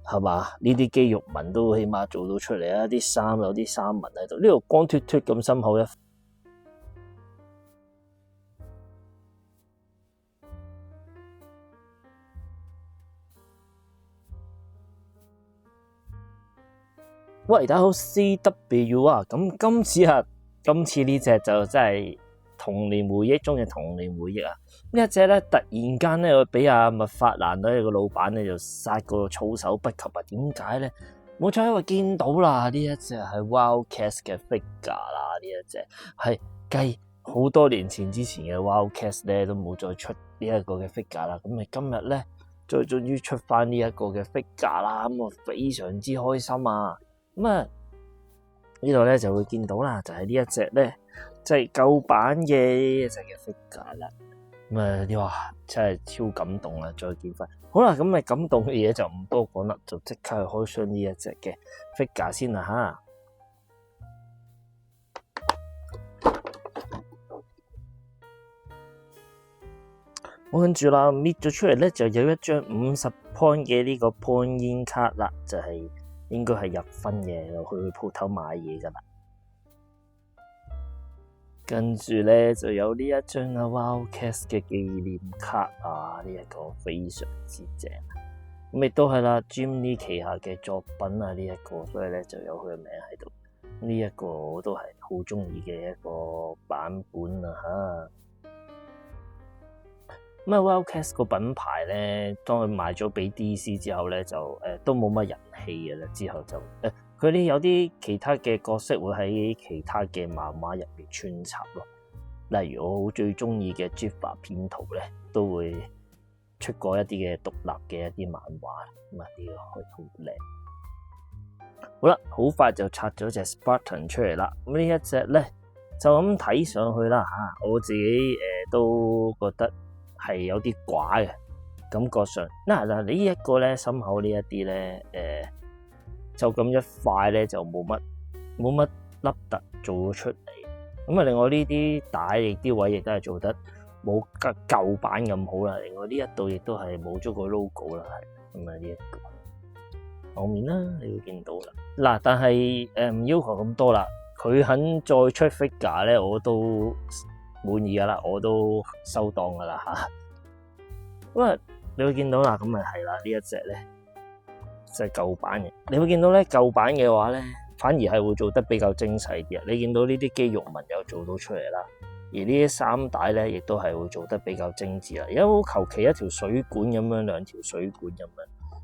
係嘛？呢啲肌肉紋都起碼做到出嚟啊！啲衫有啲衫紋喺度，呢度光脫脫咁深厚一。喂，大家好 CW 啊！咁今次呢隻就真係童年回憶中嘅童年回憶啊！呢一隻咧突然間咧，我俾阿麥法蘭咧個老闆咧就殺個措手不及啊！點解咧？冇錯，因為見到啦，呢一隻係 Wildcats 嘅 figure 啦，呢一隻係繼好多年前之前嘅 Wildcats 咧都冇再出呢一個嘅 figure 啦。咁你今日咧再終於出翻呢一個嘅 figure 啦，咁我非常之開心啊！咁啊，呢度咧就會見到啦，就係呢一隻咧，即係舊版嘅一隻嘅 figure 啦。咁啊，你話真係超感動啊！再見翻，好啦，咁感動嘅嘢就唔多講啦，就即刻去開箱呢一隻嘅 figure 先啦吓。我跟住啦，搣咗出嚟咧，就有一張50 point 嘅呢個 point in 卡啦，就係應該係入分嘅，就去鋪頭買嘢噶啦。跟住咧就有呢一張啊 Wildcats 嘅紀念卡啊，呢一個非常之正。咁亦都係啦 Jimmy 旗下嘅作品啊，呢一個，所以咧就有佢嘅名喺度。呢一個我都係好中意嘅一個版本啊吓。咁啊 Wildcats 個品牌咧，當佢賣咗俾 DC 之後咧，就都冇乜人氣嘅啦。之後就佢哋有啲其他嘅角色會喺其他嘅漫畫入面穿插咯。例如我好最中意嘅 Jiva 編圖咧，都會出過一啲嘅獨立嘅一啲漫畫。咁啊，呢個好靚。好啦，好快就拆咗隻 Spartan 出嚟啦。咁呢一隻咧就咁睇上去啦吓，我自己都覺得係有啲寡嘅感覺上。嗱，呢一個咧心口呢一啲咧，就咁一塊咧就冇乜凹凸做咗出嚟。咁啊，另外呢啲帶亦啲位亦都係做得冇舊版咁好啦。另外呢一度亦都係冇咗個 logo 啦，係咁啊，呢一個後面啦，你會見到啦。嗱，但係唔要求咁多啦，佢肯再出 figure 咧，我都滿意噶啦，我都收檔噶啦吓。咁啊，你會見到啦，咁啊係啦，呢一隻咧就係舊版嘅。你會見到咧舊版嘅話咧，反而係會做得比較精細啲啊。你見到呢啲肌肉紋又做到出嚟啦，而呢啲衫帶咧亦都係會做得比較精緻啦。而家好求其一條水管咁樣，兩條水管咁樣，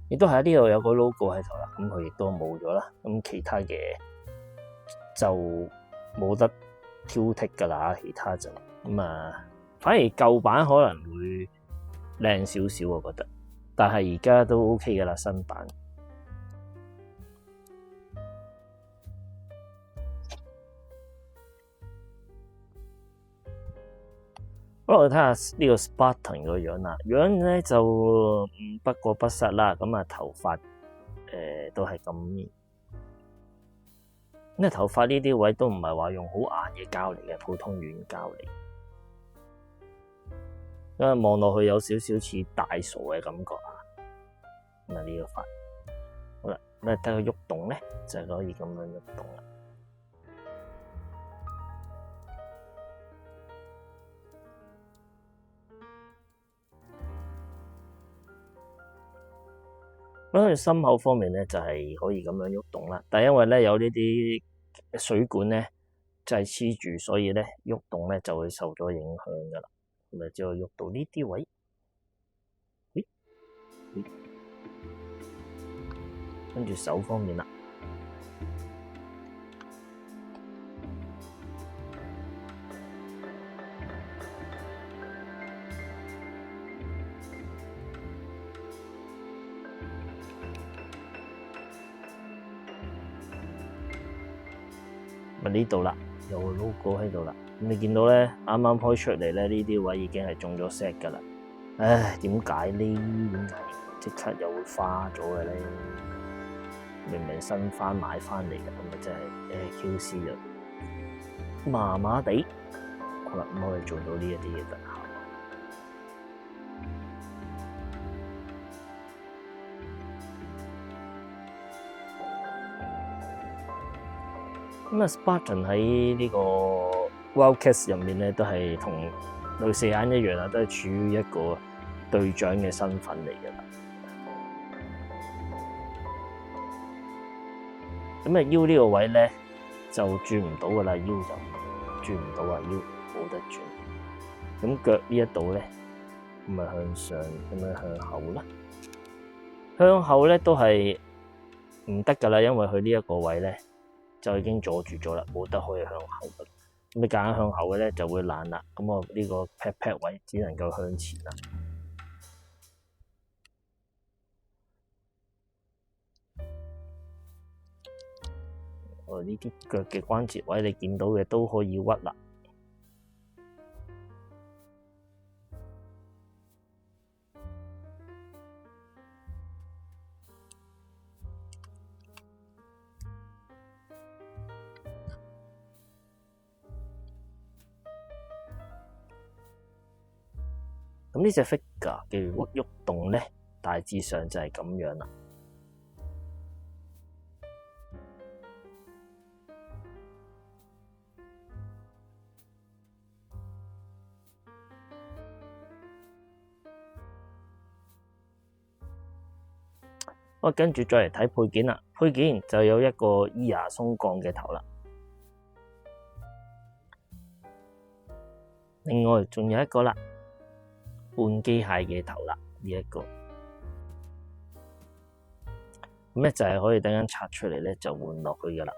亦都喺呢度有個 logo 喺度啦。咁佢亦都冇咗啦。咁其他嘅就冇得挑剔噶啦，其他就咁啊。反而舊版可能會靚少少，我覺得，但係而家都 OK 噶啦，新版。好，我哋睇下呢個 Spartan 個樣啦，樣咧就不過不失啦。咁啊，頭髮都係咁，因為頭髮呢啲位都唔係話用好硬嘅膠嚟嘅，普通軟膠嚟。因為望落去有少少似大傻嘅感覺啊。咁啊，呢個髮好啦，咁啊睇佢喐動咧，就可以咁樣喐動啦。咁佢心口方面咧就係可以咁樣喐動啦，但係因為咧有呢啲水管咧就係黐住，所以咧喐動咧就會受咗影響噶啦。咁啊，只有喐到呢啲位，跟住手方面啦。咪呢度啦，有個 logo 喺度啦。咁你見到咧，啱啱開出嚟咧，呢啲位已經係中咗 set 噶啦。唉，點解呢？點解即刻又會花咗嘅咧？明明新翻買翻嚟嘅，咁啊真係QC 就麻麻地。好啦，咁我哋做到呢一啲嘅特效。咁啊，Spartan 喺呢個 Wildcats 入面咧，都係同雷射眼一樣啦，都係處於一個隊長嘅身份嚟嘅啦。咁啊，U 呢個位咧就轉唔到噶啦，U 就轉唔到啊，U 冇得轉。咁腳呢一度咧，咁啊向上，咁樣向後啦。向後咧都係唔得噶啦，因為佢呢一個位咧就已經阻住咗啦，冇得可以向後嘅。咁你夾硬向後嘅咧就會爛啦。咁我呢個 pat 位只能夠向前啦。我呢啲腳嘅關節位你見到嘅都可以屈啦。咁呢隻 figure 嘅喐動咧，大致上就係咁樣啦。我跟住再嚟睇配件啦，配件就有一個 ear 鬆降嘅頭啦。另外仲有一個啦，半機械嘅頭啦，呢一個咁咧就係可以等陣拆出嚟咧就換落去噶啦。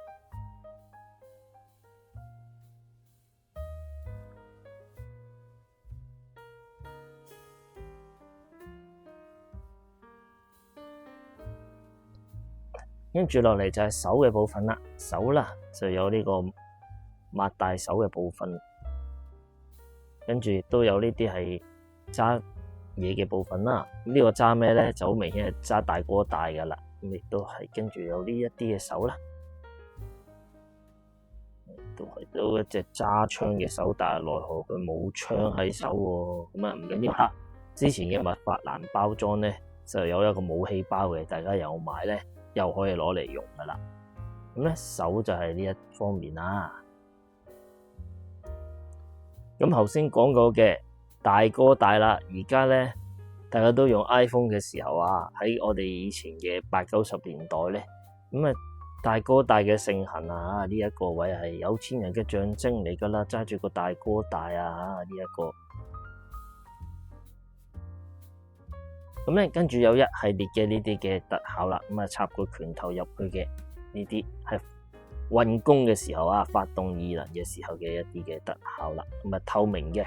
跟住落嚟就係手嘅部分啦，手啦就有呢個擘大手嘅部分，跟住亦都有呢啲係揸嘢嘅部分啦。呢個揸咩咧就好明顯係揸大哥大噶啦，咁亦都係跟住有呢一啲嘅手啦，都係到一隻揸槍嘅手，但係奈何佢冇槍喺手喎，咁啊唔緊要啦。之前嘅麥法蘭包裝咧就有一個武器包嘅，大家有買咧又可以攞嚟用噶啦。咁咧手就係呢一方面啦。咁頭先講過嘅大哥大啦，而家咧大家都用 iPhone 嘅時候啊，喺我哋以前嘅80、90年代咧，咁啊大哥大嘅盛行啊，呢一個位係有錢人嘅象徵嚟噶啦，揸住個大哥大啊，呢一個。咁咧跟住有一系列嘅呢啲嘅特效啦，咁啊插個拳頭入去嘅呢啲係運功嘅時候啊，發動異能嘅時候嘅一啲嘅特效啦，咁啊透明嘅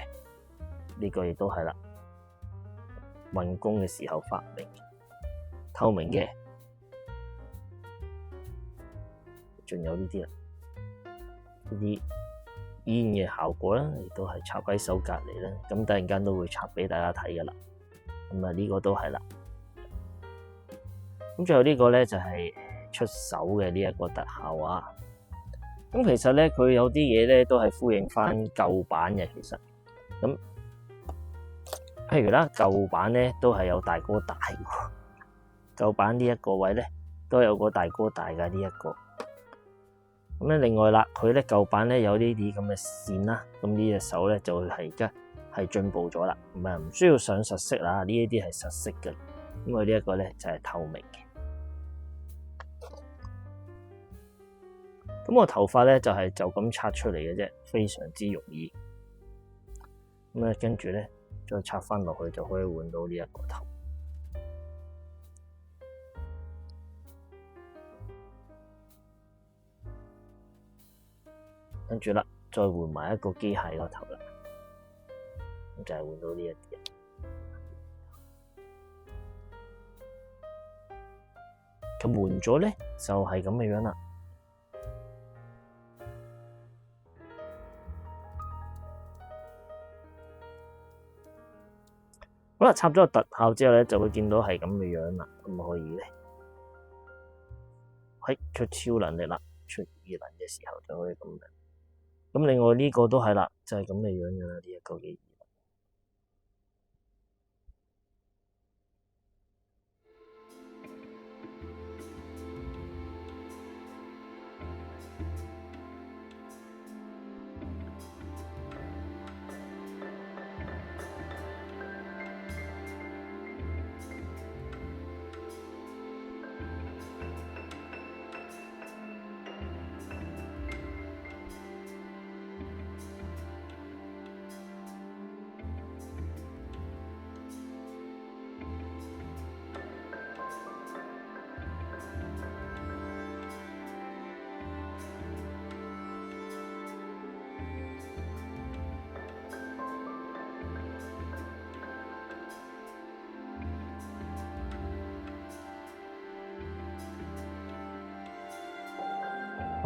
呢個亦都係啦，運功嘅時候發明透明嘅，仲有呢啲啦，呢啲煙嘅效果啦，亦都係插喺手隔離啦，咁突然間都會插俾大家睇噶啦，咁啊呢個都係啦，咁最後呢個咧就係出手嘅呢一個特效啊。咁其實咧，佢有啲嘢咧都係呼應翻舊版嘅。其實咁，譬如啦，舊版咧都係有大哥大嘅。舊版呢一個位咧都有個大哥大嘅呢一個。咁咧，另外啦，佢咧舊版咧有呢啲咁嘅線啦。咁呢隻手咧就係而家係進步咗啦，唔需要上實色啦。呢一啲係實色嘅。咁佢呢一個咧就係透明嘅。咁我頭髮咧就咁拆出嚟嘅啫，非常之容易。咁咧跟住咧再拆翻落去就可以換到呢一個頭。跟住啦，再換埋一個機械個頭啦，咁就係換到呢一啲。咁換咗咧就係咁嘅樣啦。好啦，插咗個特效之後咧，就會見到係咁嘅樣啦。咁可以咧，出超能力啦，出異能嘅時候就可以咁樣。咁另外呢個都係啦，就係咁嘅樣嘅啦，呢一個嘅異能。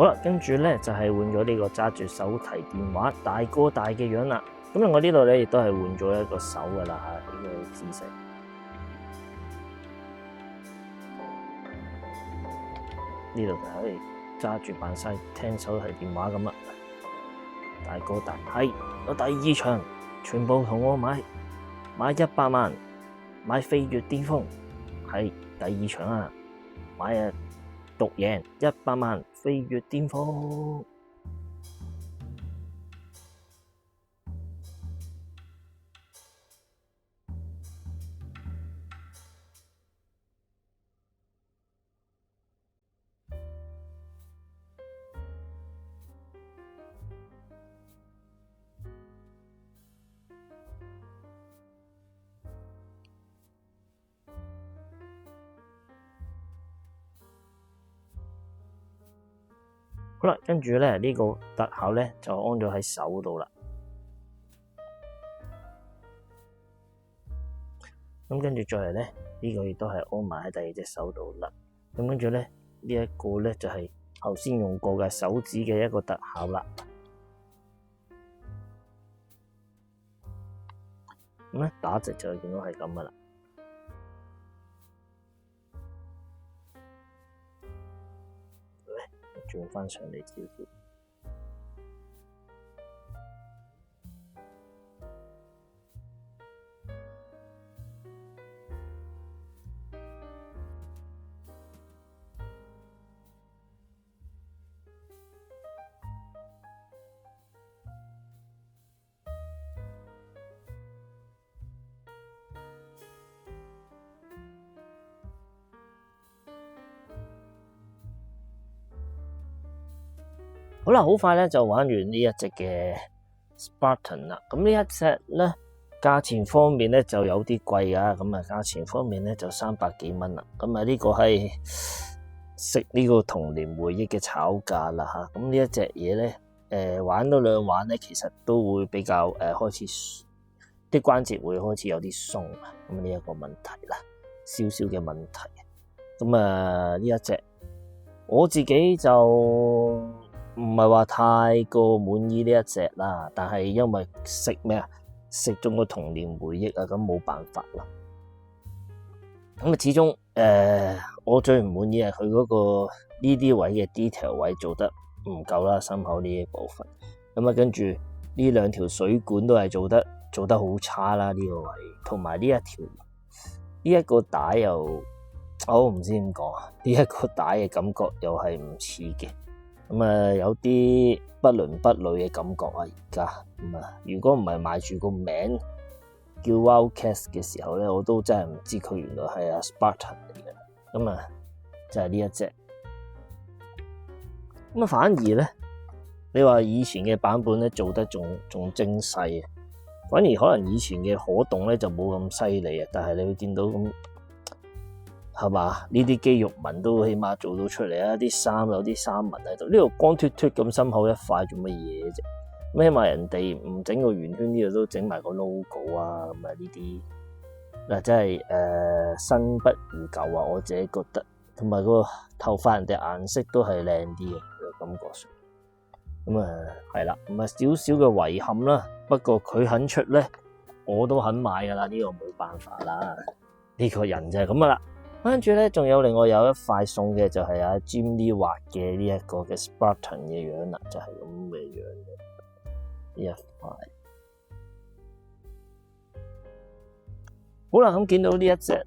好啦，跟住咧就係換咗呢個揸住手提電話大哥大嘅樣啦。咁我呢度咧亦都係換咗一個手噶啦嚇，呢個姿勢。呢度就可以揸住扮晒聽手提電話咁啦。大哥大係我第二場，全部同我買100萬，買飛躍巔峰。係第二場啊，買獨贏100萬，飛躍巔峰。好啦，跟住咧呢個特效咧就安咗喺手度啦。咁跟住再嚟咧，呢個亦都係安埋喺第二隻手度啦。咁跟住咧呢一個咧就係頭先用過嘅手指嘅一個特效啦。咁咧打直就見到係咁噶啦。轉翻上嚟少少。好啦，好快咧就玩完呢一隻嘅 Spartan 啦。咁呢一隻咧，價錢方面咧就有啲貴啊。咁啊，價錢方面咧就300幾蚊啦。咁啊，呢個係食呢個童年回憶嘅炒價啦吓。咁呢一隻嘢咧，玩多兩玩咧，其實都會比較開始啲關節會開始有啲鬆啊。咁呢一個問題啦，少少嘅問題。咁啊，呢一隻我自己就唔係話太過滿意呢一隻啦，但係因為食中個童年回憶啊，咁冇辦法啦。咁啊，始終我最唔滿意係佢嗰個呢啲位嘅 detail 位做得唔夠啦，心口呢一部分。咁啊，跟住呢兩條水管都係做得好差啦，呢個位，同埋呢一個帶又我唔知點講啊，呢一個帶嘅感覺又係唔似嘅。咁啊，有啲不倫不類嘅感覺啊！而家咁啊，如果唔係賣住個名叫 Wildcats 嘅時候咧，我都真係唔知佢原來係阿 Spartan 嚟嘅。咁啊，就係呢一隻。咁啊，反而咧，你話以前嘅版本咧做得仲精細啊，反而可能以前嘅可動咧就冇咁犀利啊，但係你會見到咁。係嘛？呢啲肌肉紋都起碼做到出嚟啊！啲衫有啲衫紋喺度，呢度光脫脫咁深厚一塊做乜嘢啫？咁起碼人哋唔整個圓圈，呢度都整埋個 logo 啊！咁啊呢啲嗱真係新不如舊啊！我自己覺得，同埋個頭髮人哋顏色都係靚啲嘅感覺上。咁啊係啦，咁啊少少嘅遺憾啦。不過佢肯出咧，我都肯買噶啦。呢個冇辦法啦，呢個人就係咁噶啦。跟住咧，仲有另外有一塊送嘅就係阿 Jim Lee 畫嘅呢一個嘅 Spartan 嘅樣啦，就係咁嘅樣嘅呢一塊。好啦，咁見到呢一隻，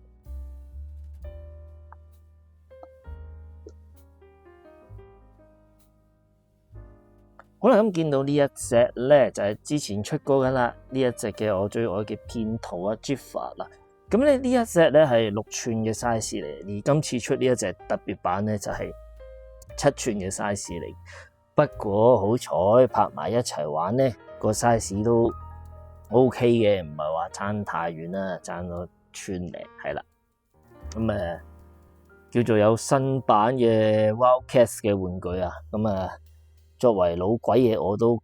好啦，咁見到呢一隻咧，就係之前出過噶啦，呢一隻嘅我最愛嘅騙徒啊 Jiffa 啦。咁咧呢一隻咧係6寸嘅 size 嚟，而今次出呢一隻特別版咧就係7寸嘅 size 嚟。不過好彩拍埋一齊玩咧，個 size 都 OK 嘅，唔係話差太遠啦，差咗寸零係啦。咁叫做有新版嘅 Wildcats 嘅玩具啊。咁作為老鬼嘢我都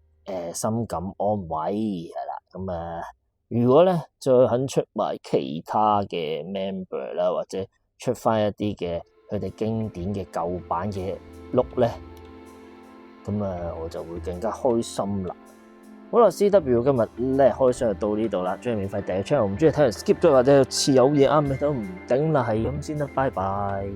深感安慰係啦。咁如果咧再肯出埋其他嘅 member 啦，或者出翻一啲嘅佢哋經典嘅舊版嘅 look 咧，咁我就會更加開心啦。好啦，CW 今日咧開箱就到呢度啦，中意免費訂閱 channel，唔中意睇人 skip 咗或者似有嘢啱你都唔頂啦，係咁先啦，拜拜。